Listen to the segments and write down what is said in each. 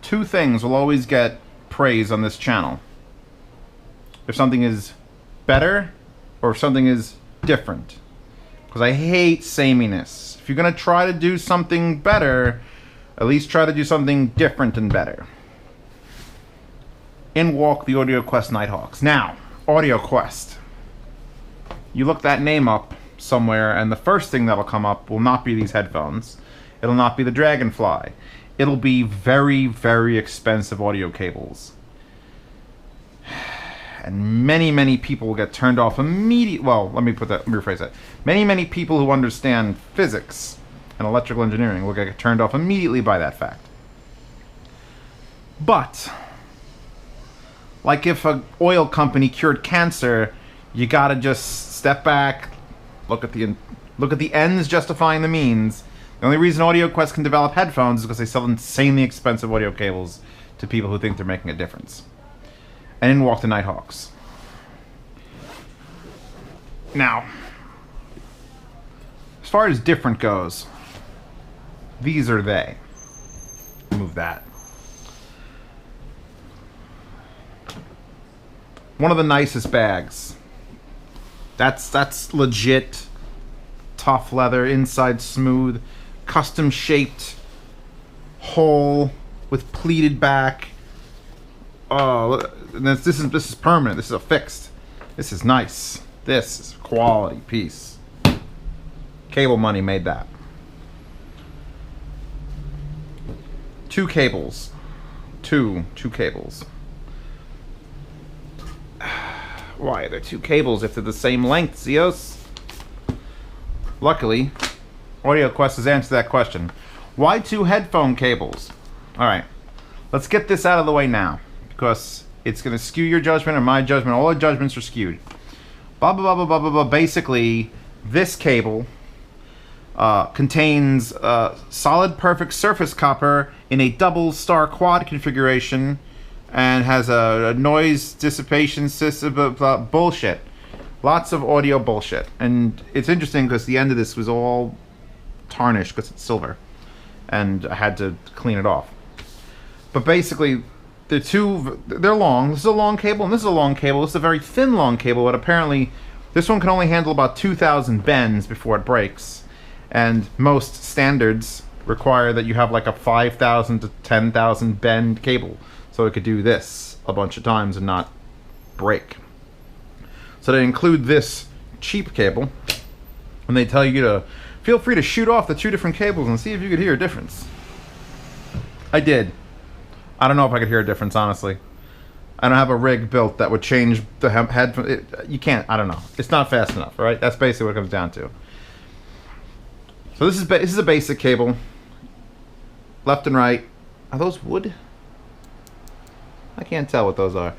two things will always get praise on this channel. If something is better or if something is different. Because I hate sameness. If you're going to try to do something better, at least try to do something different and better. In walk the AudioQuest NightHawks. Now, AudioQuest. You look that name up somewhere and the first thing that'll come up will not be these headphones. It'll not be the Dragonfly. It'll be very, very expensive audio cables. And many, many people will get turned off immediately. Well, let me rephrase that. Many, many people who understand physics and electrical engineering will get turned off immediately by that fact. But, like if an oil company cured cancer, you gotta just step back, look at the ends justifying the means. The only reason AudioQuest can develop headphones is because they sell insanely expensive audio cables to people who think they're making a difference. And in walk the NightHawks. Now, as far as different goes, these are they. Move that. One of the nicest bags. That's legit tough leather, inside smooth, custom shaped hole with pleated back. Oh, this is permanent. This is a fixed. This is nice. This is a quality piece. Cable money made that. Two cables. Two cables. Why are there two cables if they're the same length, Zeos? Luckily, AudioQuest has answered that question. Why two headphone cables? Alright, let's get this out of the way now, because it's going to skew your judgment or my judgment. All our judgments are skewed. Blah, blah, blah, blah, blah, blah. Basically, this cable contains solid perfect surface copper in a double star quad configuration and has a noise dissipation system, bullshit. Lots of audio bullshit. And it's interesting because the end of this was all tarnished because it's silver. And I had to clean it off. But basically, they're long. This is a long cable and this is a long cable. This is a very thin long cable, but apparently this one can only handle about 2,000 bends before it breaks. And most standards require that you have like a 5,000 to 10,000 bend cable. So it could do this a bunch of times and not break. So they include this cheap cable, and they tell you to feel free to shoot off the two different cables and see if you could hear a difference. I did. I don't know if I could hear a difference, honestly. I don't have a rig built that would change the headphone. You can't. I don't know. It's not fast enough, all right? That's basically what it comes down to. So this is a basic cable. Left and right. Are those wood? I can't tell what those are.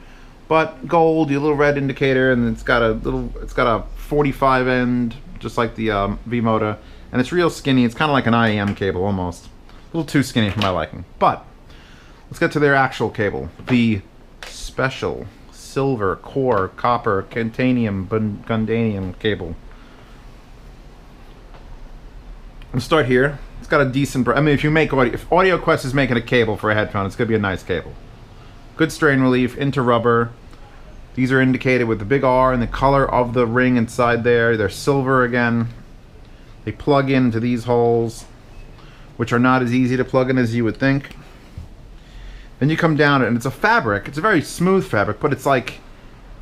But gold, your little red indicator, and it's got a 45 end, just like the V-Motor, and it's real skinny. It's kind of like an IEM cable almost. A little too skinny for my liking. But let's get to their actual cable. The special silver core copper titanium gundanium cable. Let's start here. It's got a decent. I mean, if AudioQuest is making a cable for a headphone, it's gonna be a nice cable. Good strain relief into rubber. These are indicated with the big R and the color of the ring inside there. They're silver again. They plug into these holes, which are not as easy to plug in as you would think. Then you come down and it's a fabric. It's a very smooth fabric, but it's like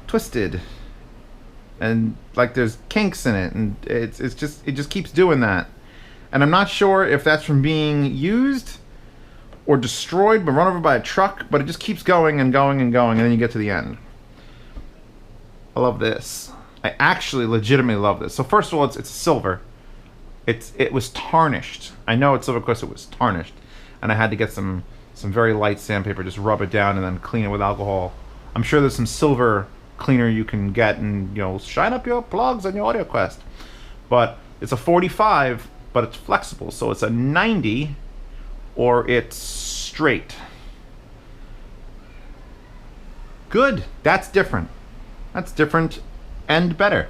twisted. And like there's kinks in it, and it just keeps doing that. And I'm not sure if that's from being used or destroyed but run over by a truck, but it just keeps going and going and going, and then you get to the end. I love this. I actually legitimately love this. So first of all, it's silver. It was tarnished. I know it's silver because it was tarnished, and I had to get some very light sandpaper, just rub it down and then clean it with alcohol. I'm sure there's some silver cleaner you can get and, you know, shine up your plugs on your AudioQuest. But it's a 45, but it's flexible, so it's a 90 or it's straight. Good. That's different. That's different and better.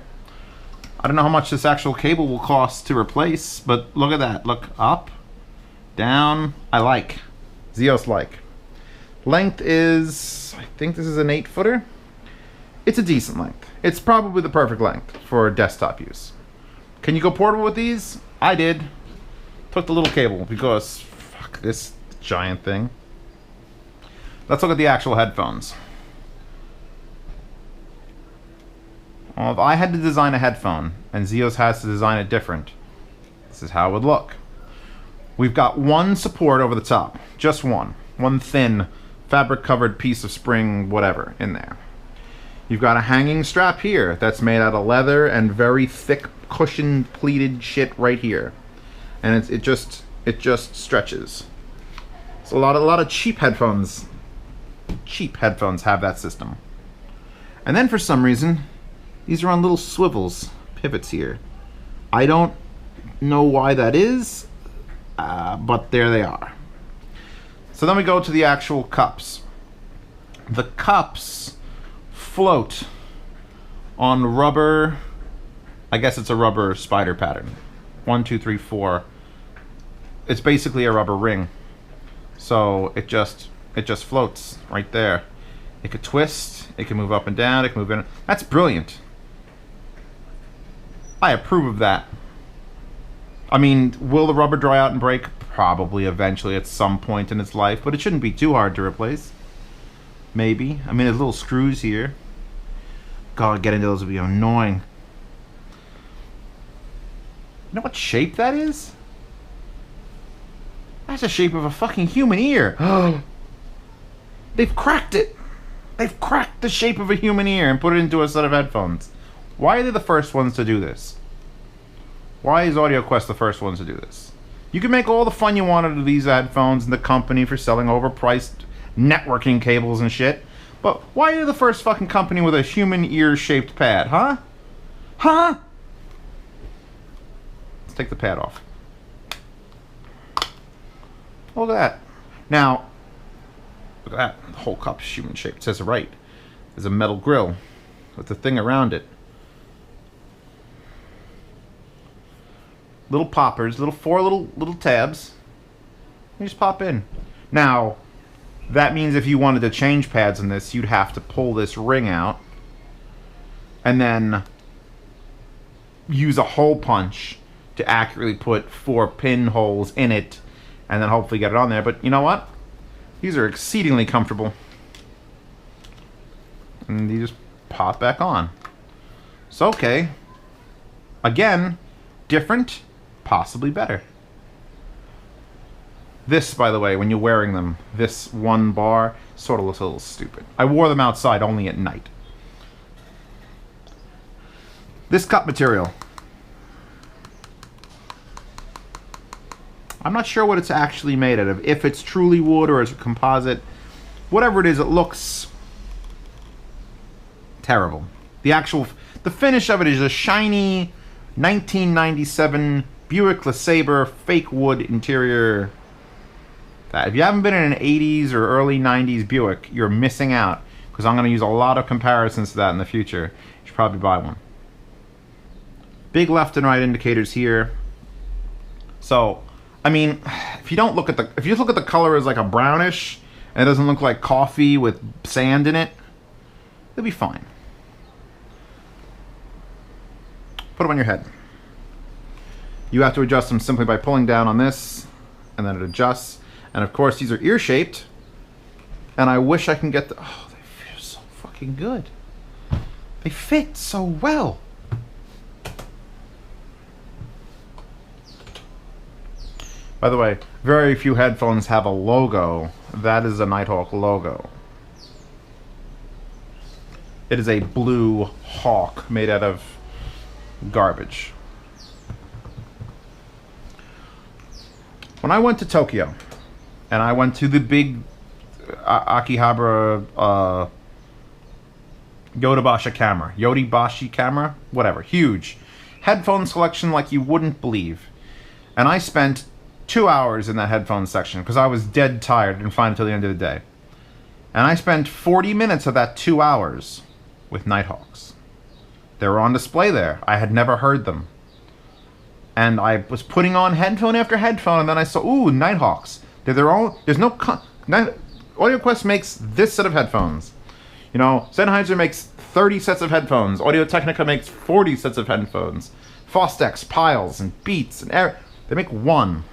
I don't know how much this actual cable will cost to replace, but look at that. Look up, down. I like. Zeos like. Length is, I think this is an 8-footer. It's a decent length. It's probably the perfect length for desktop use. Can you go portable with these? I did. Took the little cable because fuck this giant thing. Let's look at the actual headphones. Well, if I had to design a headphone and Zeos has to design it different, this is how it would look. We've got one support over the top, just one thin fabric covered piece of spring whatever in there. You've got a hanging strap here that's made out of leather and very thick cushion pleated shit right here, and it just stretches. So a lot of cheap headphones have that system. And then for some reason these are on little swivels, pivots here. I don't know why that is, but there they are. So then we go to the actual cups. The cups float on rubber, I guess it's a rubber spider pattern. 1, 2, 3, 4. It's basically a rubber ring. So it just floats right there. It could twist, it can move up and down, it can move in. That's brilliant. I approve of that. I mean, will the rubber dry out and break? Probably eventually at some point in its life, but it shouldn't be too hard to replace. Maybe. I mean, there's little screws here. God, getting those would be annoying. You know what shape that is? That's the shape of a fucking human ear. They've cracked it. They've cracked the shape of a human ear and put it into a set of headphones. Why are they the first ones to do this? Why is AudioQuest the first ones to do this? You can make all the fun you want out of these headphones and the company for selling overpriced networking cables and shit, but why are you the first fucking company with a human ear-shaped pad, huh? Huh? Let's take the pad off. Look at that. Now, look at that. The whole cup's human-shaped. It says it right. There's a metal grill with the thing around it. Little poppers, four little tabs. You just pop in. Now, that means if you wanted to change pads on this, you'd have to pull this ring out and then use a hole punch to accurately put 4 pinholes in it and then hopefully get it on there. But you know what? These are exceedingly comfortable. And you just pop back on. So, okay. Again, different, possibly better. This, by the way, when you're wearing them, this one bar sort of looks a little stupid. I wore them outside only at night. This cup material. I'm not sure what it's actually made out of. If it's truly wood or it's a composite. Whatever it is, it looks terrible. The finish of it is a shiny 1997 Buick LeSabre fake wood interior. If you haven't been in an 80s or early 90s Buick, you're missing out, because I'm going to use a lot of comparisons to that in the future. You should probably buy one. Big left and right indicators here. So, I mean, if you just look at the color as like a brownish and it doesn't look like coffee with sand in it, it'll be fine. Put them on your head. You have to adjust them simply by pulling down on this, and then it adjusts. And of course, these are ear-shaped, and I wish I can get the... Oh, they feel so fucking good. They fit so well. By the way, very few headphones have a logo. That is a NightHawk logo. It is a blue hawk made out of garbage. When I went to Tokyo, and I went to the big Akihabara Yodobashi camera, whatever, huge headphone selection like you wouldn't believe. And I spent 2 hours in that headphone section because I was dead tired, didn't find it until the end of the day. And I spent 40 minutes of that 2 hours with NightHawks. They were on display there. I had never heard them. And I was putting on headphone after headphone, and then I saw, ooh, NightHawks. They're their own. There's no. AudioQuest makes this set of headphones. You know, Sennheiser makes 30 sets of headphones. Audio-Technica makes 40 sets of headphones. Fostex, Piles, and Beats, and they make one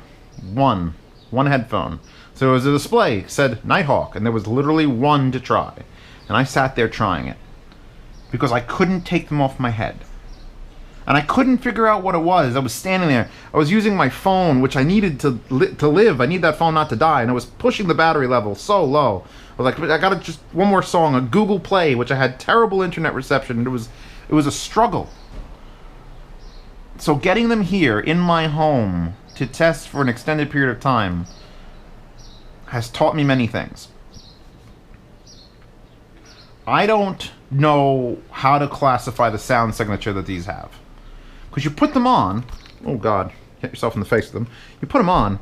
headphone. So it was a display, said NightHawk, and there was literally one to try. And I sat there trying it because I couldn't take them off my head. And I couldn't figure out what it was. I was standing there. I was using my phone, which I needed to live. I need that phone not to die. And I was pushing the battery level so low. I was like, I gotta just one more song, a Google Play, which I had terrible internet reception. And it was a struggle. So getting them here in my home to test for an extended period of time has taught me many things. I don't know how to classify the sound signature that these have. Because you put them on, oh God, hit yourself in the face with them. You put them on,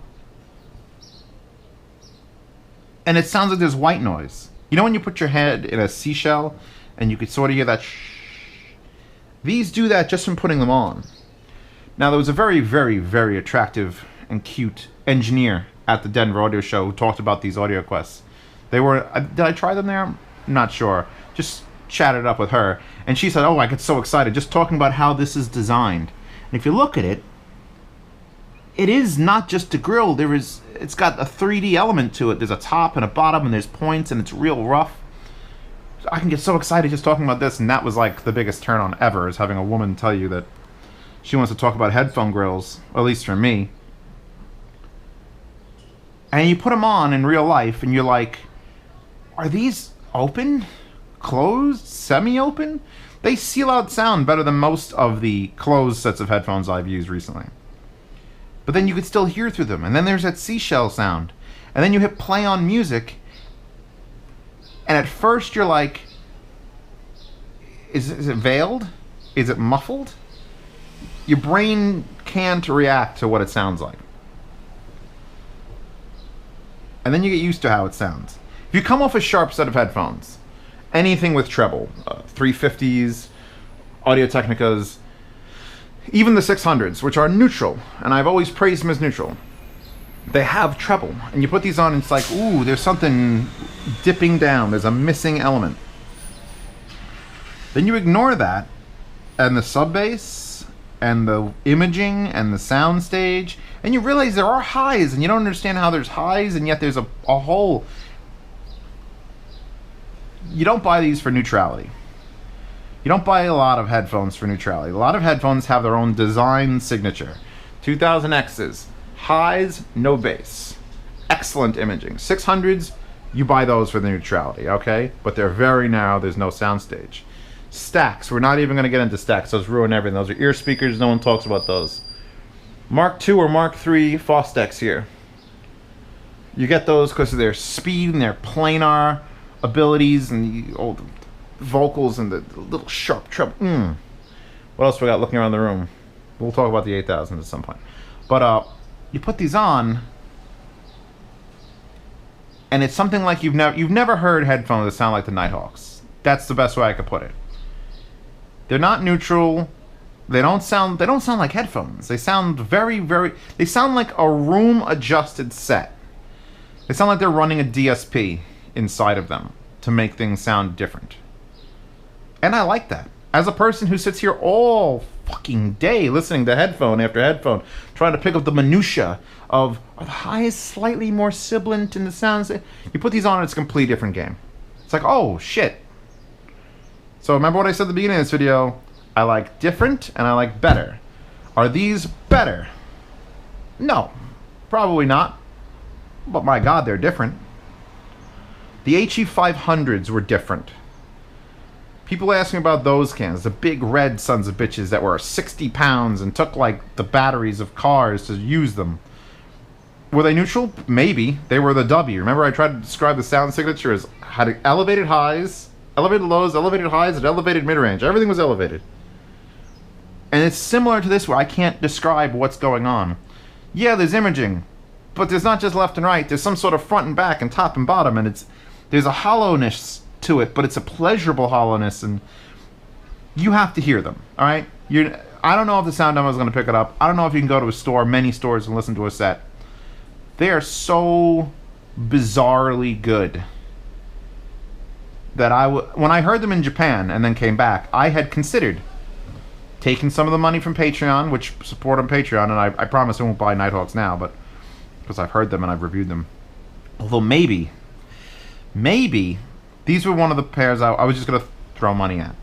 and it sounds like there's white noise. You know when you put your head in a seashell, and you could sort of hear that shh? These do that just from putting them on. Now there was a very, very, very attractive and cute engineer at the Denver Audio Show who talked about these AudioQuests. They were, did I try them there? I'm not sure. Just chatted up with her, and she said, oh, I get so excited just talking about how this is designed. And if you look at it, it is not just a grill. It's got a 3D element to it. There's a top and a bottom, and there's points, and it's real rough. I can get so excited just talking about this, and that was like the biggest turn on ever, is having a woman tell you that she wants to talk about headphone grills, at least for me. And you put them on in real life, and you're like, are these open? Closed? Semi-open? They seal out sound better than most of the closed sets of headphones I've used recently. But then you could still hear through them. And then there's that seashell sound. And then you hit play on music. And at first you're like, is it veiled? Is it muffled? Your brain can't react to what it sounds like. And then you get used to how it sounds. If you come off a sharp set of headphones, anything with treble, 350s, Audio-Technicas, even the 600s, which are neutral, and I've always praised them as neutral, they have treble. And you put these on, and it's like, ooh, there's something dipping down. There's a missing element. Then you ignore that, and the sub bass, and the imaging, and the sound stage, and you realize there are highs, and you don't understand how there's highs, and yet there's a hole. You don't buy these for neutrality. You don't buy a lot of headphones for neutrality. A lot of headphones have their own design signature. 2000Xs, highs, no bass. Excellent imaging. 600s, you buy those for the neutrality, okay? But they're very narrow, there's no soundstage. Stacks, we're not even going to get into stacks. Those ruin everything. Those are ear speakers, no one talks about those. Mark II or Mark III Fostex here. You get those because of their speed and their planar abilities and the old vocals and the little sharp treble. What else we got looking around the room? We'll talk about the 8000s at some point. But you put these on, and it's something like you've never heard headphones that sound like the NightHawks. That's the best way I could put it. They're not neutral. They don't sound like headphones. They sound they sound like a room adjusted set. They sound like they're running a DSP inside of them to make things sound different. And I like that. As a person who sits here all fucking day listening to headphone after headphone, trying to pick up the minutia of, are the highs slightly more sibilant in the sounds? You put these on and it's a completely different game. It's like, oh shit. So remember what I said at the beginning of this video? I like different and I like better. Are these better? No, probably not. But my God, they're different. The HE500s were different. People asking about those cans, the big red sons of bitches that were 60 pounds and took like the batteries of cars to use them. Were they neutral? Maybe. They were the W. Remember I tried to describe the sound signature as had elevated highs, elevated lows, elevated highs, and elevated mid-range. Everything was elevated. And it's similar to this where I can't describe what's going on. Yeah, there's imaging, but there's not just left and right. There's some sort of front and back and top and bottom, and there's a hollowness to it, but it's a pleasurable hollowness, and you have to hear them, all right? I don't know if the sound demo is going to pick it up. I don't know if you can go to a store, many stores, and listen to a set. They are so bizarrely good that when I heard them in Japan and then came back, I had considered taking some of the money from Patreon, which support on Patreon, and I promise I won't buy NightHawks now, but because I've heard them and I've reviewed them. Although maybe these were one of the pairs I was just going to throw money at,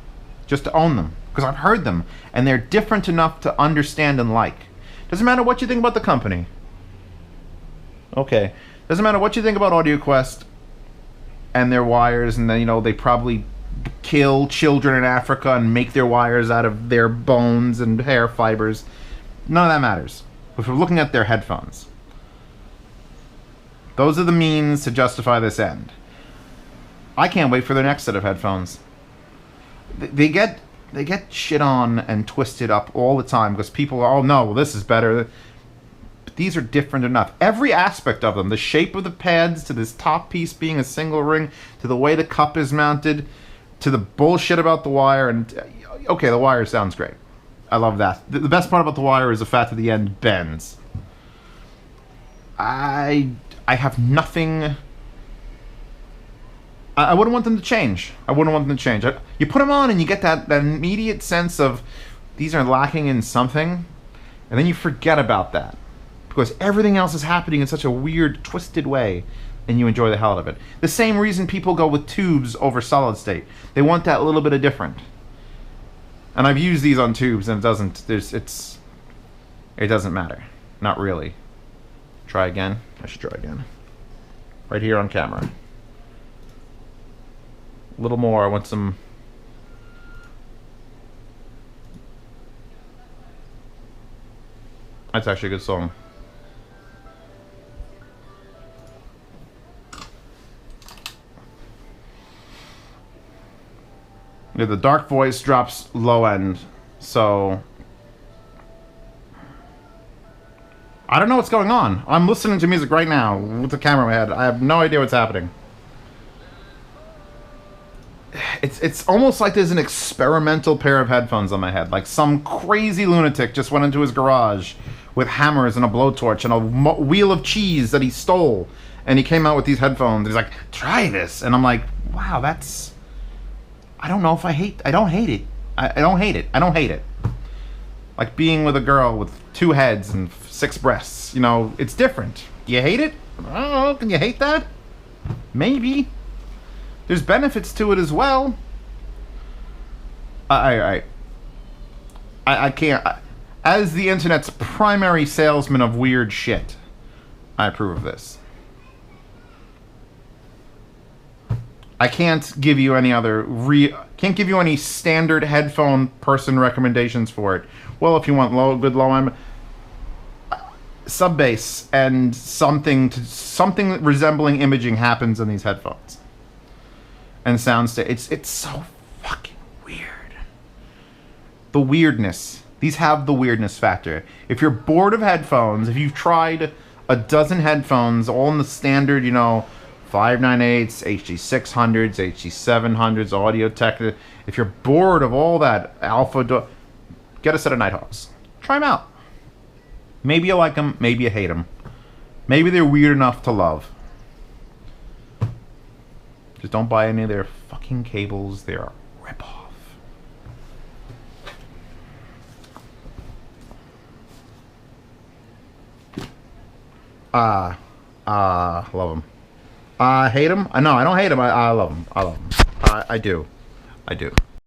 just to own them, because I've heard them and they're different enough to understand and like. Doesn't matter what you think about the company. Okay. Doesn't matter what you think about AudioQuest and their wires, and then, you know, they probably kill children in Africa and make their wires out of their bones and hair fibers. None of that matters. If we're looking at their headphones, those are the means to justify this end. I can't wait for their next set of headphones. They get shit on and twisted up all the time because people are, oh no, well, this is better. But these are different enough. Every aspect of them, the shape of the pads, to this top piece being a single ring, to the way the cup is mounted, to the bullshit about the wire, and okay, the wire sounds great. I love that. The best part about the wire is the fact that the end bends. I have nothing. I wouldn't want them to change. I wouldn't want them to change. You put them on and you get that immediate sense of these are lacking in something, and then you forget about that because everything else is happening in such a weird, twisted way, and you enjoy the hell out of it. The same reason people go with tubes over solid state. They want that little bit of different. And I've used these on tubes, and it doesn't matter. Not really. Try again. I should try again. Right here on camera. A little more. I want some. That's actually a good song. Yeah, the dark voice drops low end, so I don't know what's going on. I'm listening to music right now with the camera in my head. I have no idea what's happening. It's almost like there's an experimental pair of headphones on my head. Like some crazy lunatic just went into his garage with hammers and a blowtorch and a wheel of cheese that he stole. And he came out with these headphones. He's like, try this. And I'm like, wow, that's... I don't know if I hate... I don't hate it. I don't hate it. I don't hate it. Like being with a girl with 2 heads and 6 breasts. You know, it's different. Do you hate it? I don't know. Can you hate that? Maybe. There's benefits to it as well. I can't... As the internet's primary salesman of weird shit, I approve of this. I can't give you any other can't give you any standard headphone person recommendations for it. Well, if you want good low end sub bass and something resembling imaging happens in these headphones. And it's so fucking weird. The weirdness. These have the weirdness factor. If you're bored of headphones, if you've tried a dozen headphones all in the standard, you know, 598s, HD600s, HD700s, Audio Tech. If you're bored of all that get a set of NightHawks. Try them out. Maybe you like them, maybe you hate them. Maybe they're weird enough to love. Just don't buy any of their fucking cables. They're a ripoff. Love them. I hate them? No, I don't hate them. I love them. I love them. I do.